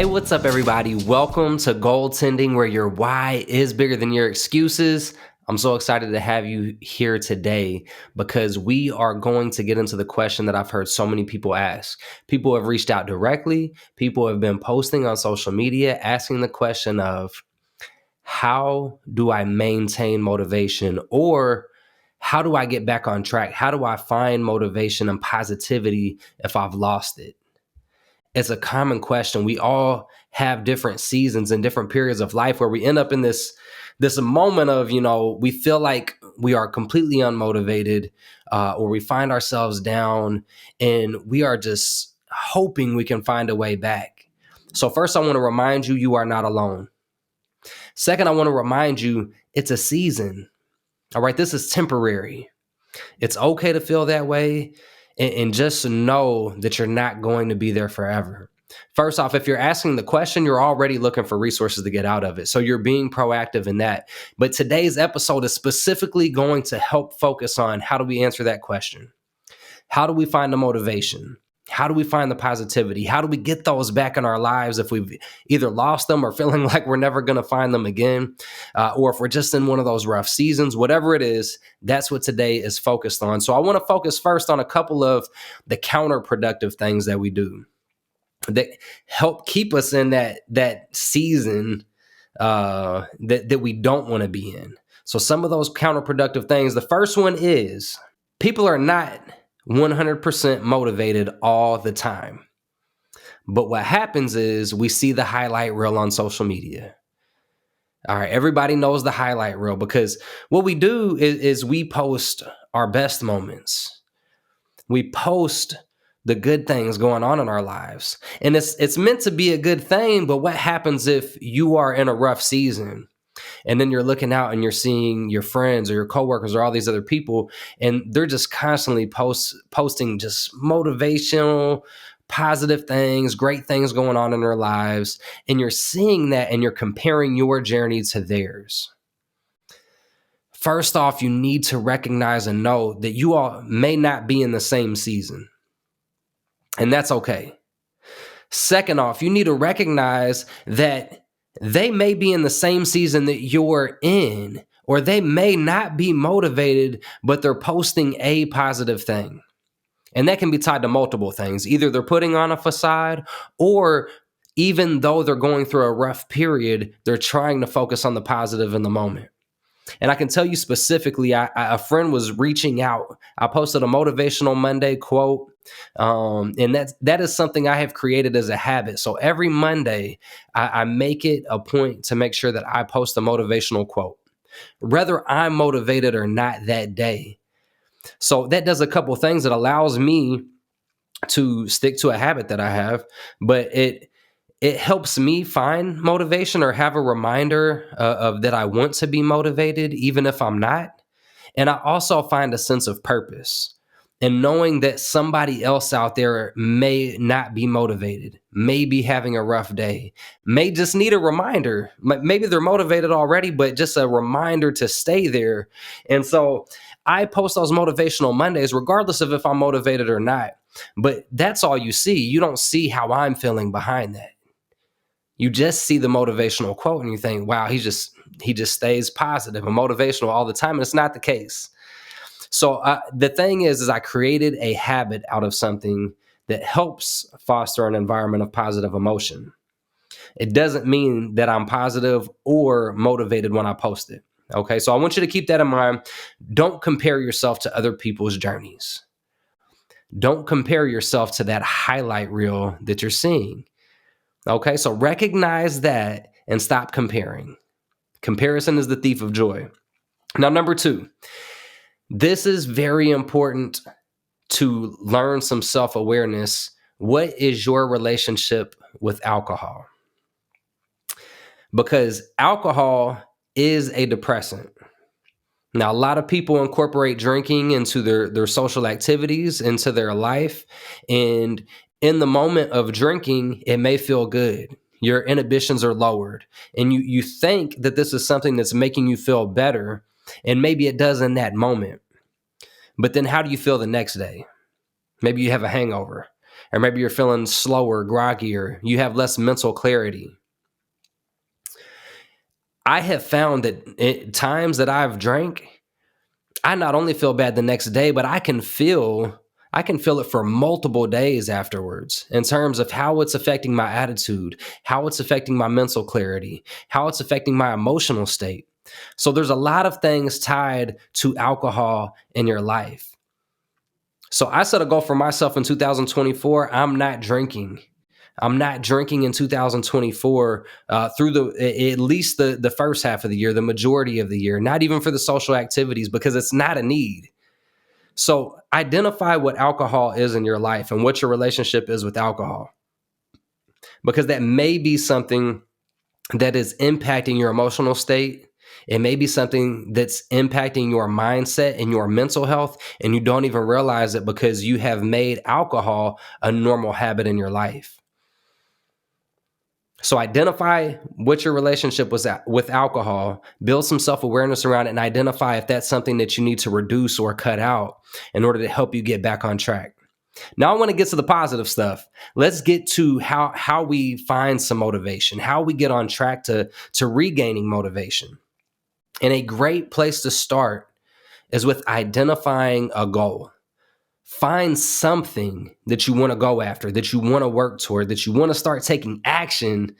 Hey, what's up, everybody? Welcome to Goaltending, where your why is bigger than your excuses. I'm so excited to have you here today because we are going to get into the question that I've heard so many people ask. People have reached out directly. People have been posting on social media asking the question of, how do I maintain motivation, or how do I get back on track? How do I find motivation and positivity if I've lost it? It's a common question. We all have different seasons and different periods of life where we end up in this moment of, we feel like we are completely unmotivated, or we find ourselves down and we are just hoping we can find a way back. So first, I want to remind you, you are not alone. Second, I want to remind you, it's a season. All right, this is temporary. It's okay to feel that way, and just know that you're not going to be there forever. First off, if you're asking the question, you're already looking for resources to get out of it. So you're being proactive in that. But today's episode is specifically going to help focus on, how do we answer that question? How do we find the motivation? How do we find the positivity? How do we get those back in our lives if we've either lost them or feeling like we're never going to find them again, or if we're just in one of those rough seasons? Whatever it is, that's what today is focused on. So I want to focus first on a couple of the counterproductive things that we do that help keep us in that season that we don't want to be in. So some of those counterproductive things, the first one is, people are not 100% motivated all the time. But what happens is we see the highlight reel on social media. All right, everybody knows the highlight reel because what we do is we post our best moments. We post the good things going on in our lives. And it's meant to be a good thing, but what happens if you are in a rough season? And then you're looking out and you're seeing your friends or your coworkers or all these other people, and they're just constantly posting just motivational, positive things, great things going on in their lives. And you're seeing that and you're comparing your journey to theirs. First off, you need to recognize and know that you all may not be in the same season. And that's okay. Second off, you need to recognize that they may be in the same season that you're in, or they may not be motivated, but they're posting a positive thing. And that can be tied to multiple things. Either they're putting on a facade, or even though they're going through a rough period, they're trying to focus on the positive in the moment. And I can tell you specifically, a friend was reaching out. I posted a Motivational Monday quote, and that is something I have created as a habit. So every Monday, I make it a point to make sure that I post a motivational quote, whether I'm motivated or not that day. So that does a couple things. It allows me to stick to a habit that I have, but it helps me find motivation or have a reminder of that I want to be motivated, even if I'm not. And I also find a sense of purpose and knowing that somebody else out there may not be motivated, may be having a rough day, may just need a reminder. Maybe they're motivated already, but just a reminder to stay there. And so I post those motivational Mondays, regardless of if I'm motivated or not. But that's all you see. You don't see how I'm feeling behind that. You just see the motivational quote and you think, wow, he just stays positive and motivational all the time. And it's not the case. So the thing is I created a habit out of something that helps foster an environment of positive emotion. It doesn't mean that I'm positive or motivated when I post it. Okay, so I want you to keep that in mind. Don't compare yourself to other people's journeys. Don't compare yourself to that highlight reel that you're seeing. Okay, so recognize that and stop comparing. Comparison is the thief of joy. Now, number 2, this is very important to learn some self-awareness. What is your relationship with alcohol? Because alcohol is a depressant. Now, a lot of people incorporate drinking into their social activities, into their life. And in the moment of drinking, it may feel good. Your inhibitions are lowered. And you think that this is something that's making you feel better. And maybe it does in that moment. But then how do you feel the next day? Maybe you have a hangover. or maybe you're feeling slower, groggier, you have less mental clarity. I have found that at times that I've drank, I not only feel bad the next day, but I can feel it for multiple days afterwards in terms of how it's affecting my attitude, how it's affecting my mental clarity, how it's affecting my emotional state. So there's a lot of things tied to alcohol in your life. So I set a goal for myself in 2024. I'm not drinking. I'm not drinking in 2024 through at least the first half of the year, the majority of the year, not even for the social activities because it's not a need. So identify what alcohol is in your life and what your relationship is with alcohol, because that may be something that is impacting your emotional state. It may be something that's impacting your mindset and your mental health, and you don't even realize it because you have made alcohol a normal habit in your life. So identify what your relationship was with alcohol, build some self-awareness around it, and identify if that's something that you need to reduce or cut out in order to help you get back on track. Now I want to get to the positive stuff. Let's get to how we find some motivation, how we get on track to regaining motivation. And a great place to start is with identifying a goal. Find something that you want to go after, that you want to work toward, that you want to start taking action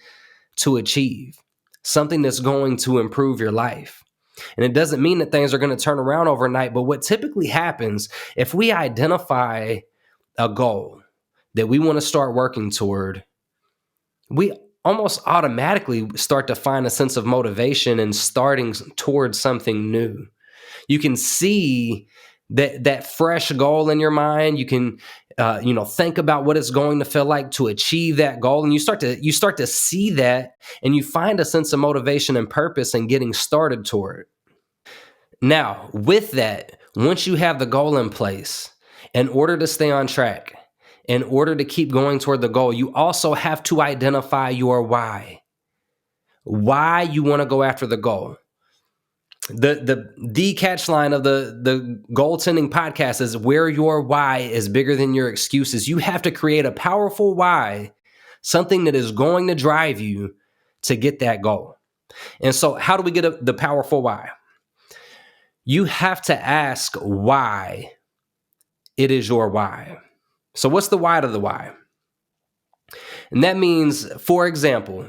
to achieve, something that's going to improve your life. And it doesn't mean that things are going to turn around overnight, but what typically happens if we identify a goal that we want to start working toward, we almost automatically start to find a sense of motivation and starting towards something new. You can see that fresh goal in your mind. You can think about what it's going to feel like to achieve that goal, and you start to see that, and you find a sense of motivation and purpose in getting started toward it. Now, with that, once you have the goal in place, in order to stay on track, in order to keep going toward the goal, you also have to identify your why. Why you want to go after the goal. The catch line of the goaltending podcast is where your why is bigger than your excuses. You have to create a powerful why, something that is going to drive you to get that goal. And so how do we get the powerful why? You have to ask why it is your why. So what's the why to the why? And that means, for example,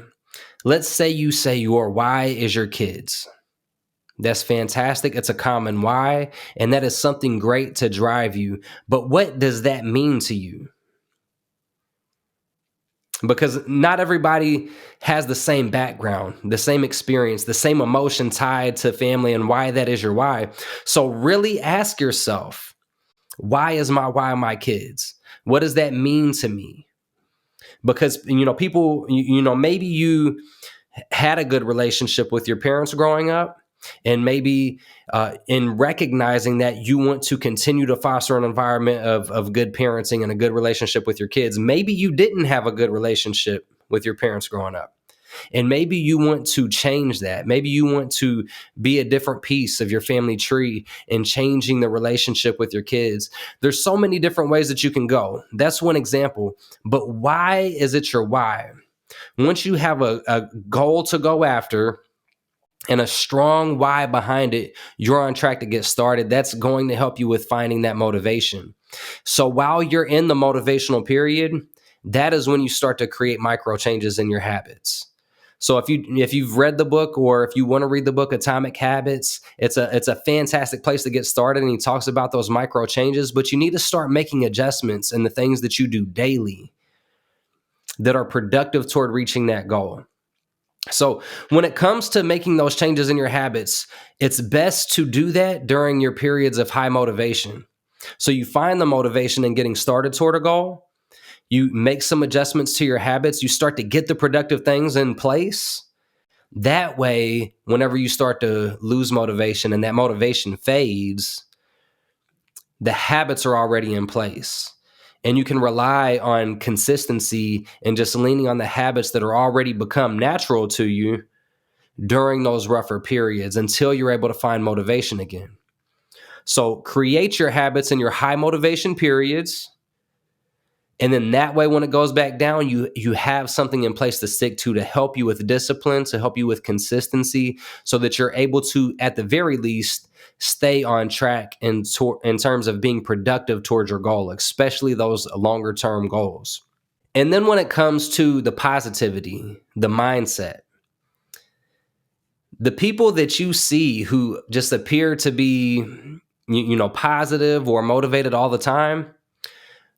let's say you say your why is your kids. That's fantastic. It's a common why, and that is something great to drive you. But what does that mean to you? Because not everybody has the same background, the same experience, the same emotion tied to family and why that is your why. So really ask yourself, why is my why my kids? What does that mean to me? Because, people, maybe you had a good relationship with your parents growing up. And maybe in recognizing that you want to continue to foster an environment of good parenting and a good relationship with your kids, maybe you didn't have a good relationship with your parents growing up. And maybe you want to change that. Maybe you want to be a different piece of your family tree in changing the relationship with your kids. There's so many different ways that you can go. That's one example. But why is it your why? Once you have a goal to go after, and a strong why behind it, you're on track to get started. That's going to help you with finding that motivation. So while you're in the motivational period, that is when you start to create micro changes in your habits. So if you've read the book, or if you want to read the book Atomic Habits, it's a fantastic place to get started. And he talks about those micro changes, but you need to start making adjustments in the things that you do daily that are productive toward reaching that goal. So when it comes to making those changes in your habits, it's best to do that during your periods of high motivation. So you find the motivation in getting started toward a goal. You make some adjustments to your habits. You start to get the productive things in place. That way, whenever you start to lose motivation and that motivation fades, the habits are already in place. And you can rely on consistency and just leaning on the habits that are already become natural to you during those rougher periods until you're able to find motivation again. So create your habits in your high motivation periods And then that way, when it goes back down, you have something in place to stick to help you with discipline, to help you with consistency, so that you're able to, at the very least, stay on track in terms of being productive towards your goal, especially those longer term goals. And then when it comes to the positivity, the mindset, the people that you see who just appear to be, positive or motivated all the time,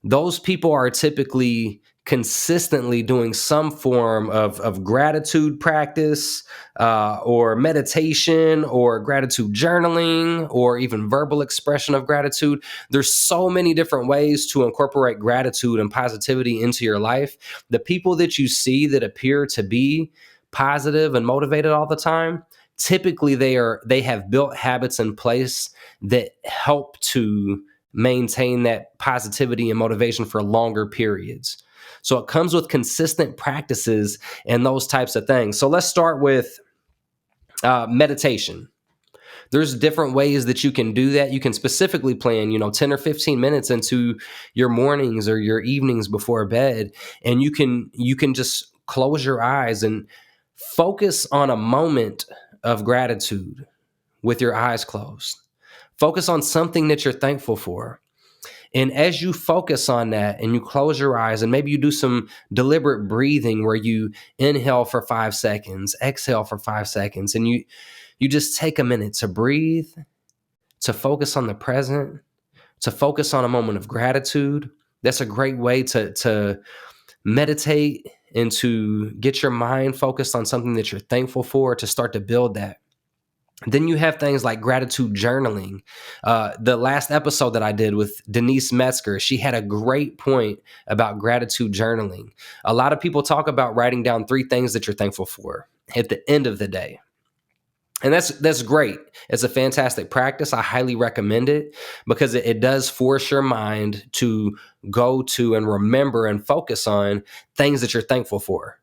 those people are typically consistently doing some form of gratitude practice, or meditation, or gratitude journaling, or even verbal expression of gratitude. There's so many different ways to incorporate gratitude and positivity into your life. The people that you see that appear to be positive and motivated all the time, typically they have built habits in place that help to maintain that positivity and motivation for longer periods. So it comes with consistent practices and those types of things. So let's start with meditation. There's different ways that you can do that. You can specifically plan, 10 or 15 minutes into your mornings or your evenings before bed, and you can just close your eyes and focus on a moment of gratitude with your eyes closed. Focus on something that you're thankful for. And as you focus on that and you close your eyes, and maybe you do some deliberate breathing where you inhale for 5 seconds, exhale for 5 seconds, and you just take a minute to breathe, to focus on the present, to focus on a moment of gratitude. That's a great way to meditate and to get your mind focused on something that you're thankful for, to start to build that. Then you have things like gratitude journaling. The last episode that I did with Denise Metzger, she had a great point about gratitude journaling. A lot of people talk about writing down 3 things that you're thankful for at the end of the day. And that's great. It's a fantastic practice. I highly recommend it because it does force your mind to go to and remember and focus on things that you're thankful for,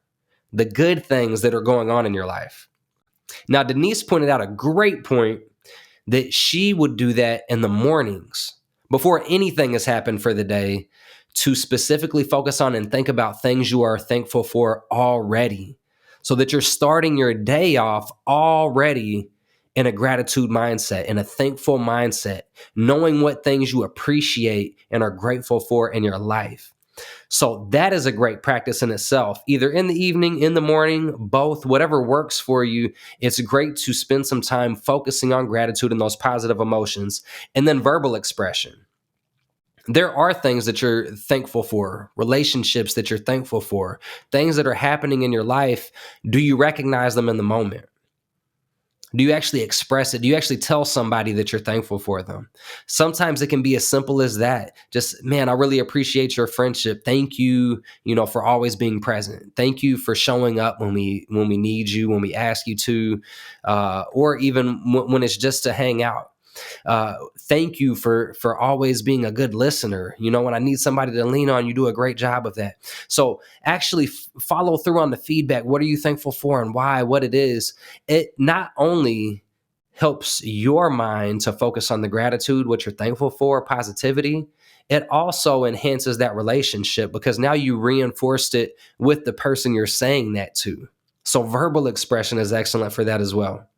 the good things that are going on in your life. Now, Denise pointed out a great point that she would do that in the mornings before anything has happened for the day, to specifically focus on and think about things you are thankful for already, so that you're starting your day off already in a gratitude mindset, in a thankful mindset, knowing what things you appreciate and are grateful for in your life. So that is a great practice in itself, either in the evening, in the morning, both, whatever works for you. It's great to spend some time focusing on gratitude and those positive emotions. And then verbal expression. There are things that you're thankful for, relationships that you're thankful for, things that are happening in your life. Do you recognize them in the moment? Do you actually express it? Do you actually tell somebody that you're thankful for them? Sometimes it can be as simple as that. Just, man, I really appreciate your friendship. Thank you, for always being present. Thank you for showing up when we need you, when we ask you to, or even when it's just to hang out. Thank you for always being a good listener. When I need somebody to lean on, you do a great job of that. So actually follow through on the feedback. What are you thankful for and why, what it is? It not only helps your mind to focus on the gratitude, what you're thankful for, positivity, it also enhances that relationship because now you reinforced it with the person you're saying that to. So verbal expression is excellent for that as well.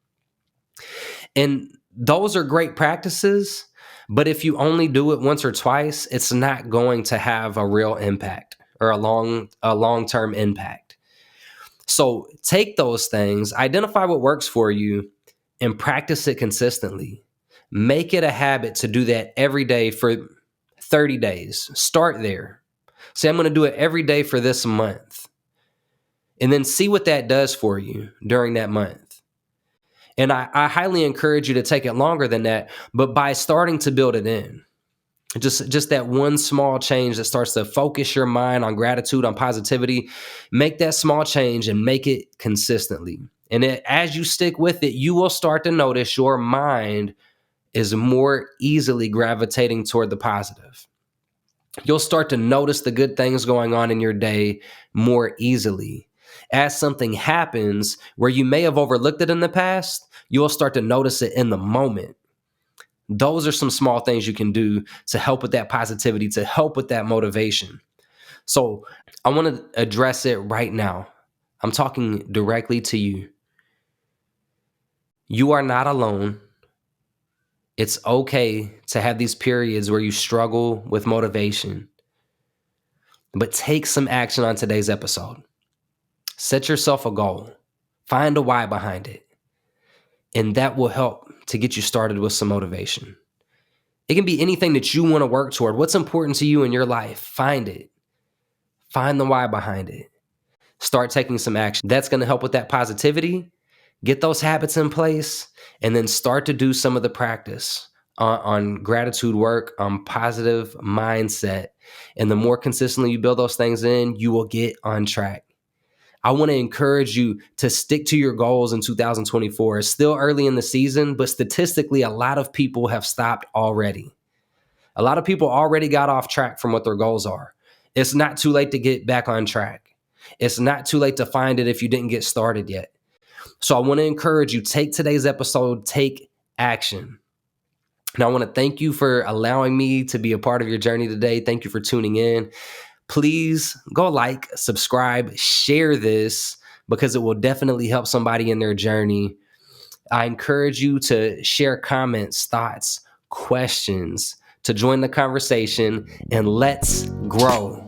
And those are great practices, but if you only do it once or twice, it's not going to have a real impact or a long-term impact. So take those things, identify what works for you, and practice it consistently. Make it a habit to do that every day for 30 days. Start there. Say, I'm going to do it every day for this month. And then see what that does for you during that month. And I highly encourage you to take it longer than that, but by starting to build it in, just that one small change that starts to focus your mind on gratitude, on positivity, make that small change and make it consistently. And as you stick with it, you will start to notice your mind is more easily gravitating toward the positive. You'll start to notice the good things going on in your day more easily. As something happens where you may have overlooked it in the past, you'll start to notice it in the moment. Those are some small things you can do to help with that positivity, to help with that motivation. So I want to address it right now. I'm talking directly to you. You are not alone. It's okay to have these periods where you struggle with motivation, but take some action on today's episode. Set yourself a goal, find a why behind it, and that will help to get you started with some motivation. It can be anything that you want to work toward. What's important to you in your life? Find it. Find the why behind it. Start taking some action. That's going to help with that positivity. Get those habits in place, and then start to do some of the practice on gratitude work, on positive mindset. And the more consistently you build those things in, you will get on track. I want to encourage you to stick to your goals in 2024. It's still early in the season, but statistically, a lot of people have stopped already. A lot of people already got off track from what their goals are. It's not too late to get back on track. It's not too late to find it if you didn't get started yet. So I want to encourage you, take today's episode, take action. Now, I want to thank you for allowing me to be a part of your journey today. Thank you for tuning in. Please go like, subscribe, share this because it will definitely help somebody in their journey. I encourage you to share comments, thoughts, questions, to join the conversation, and let's grow.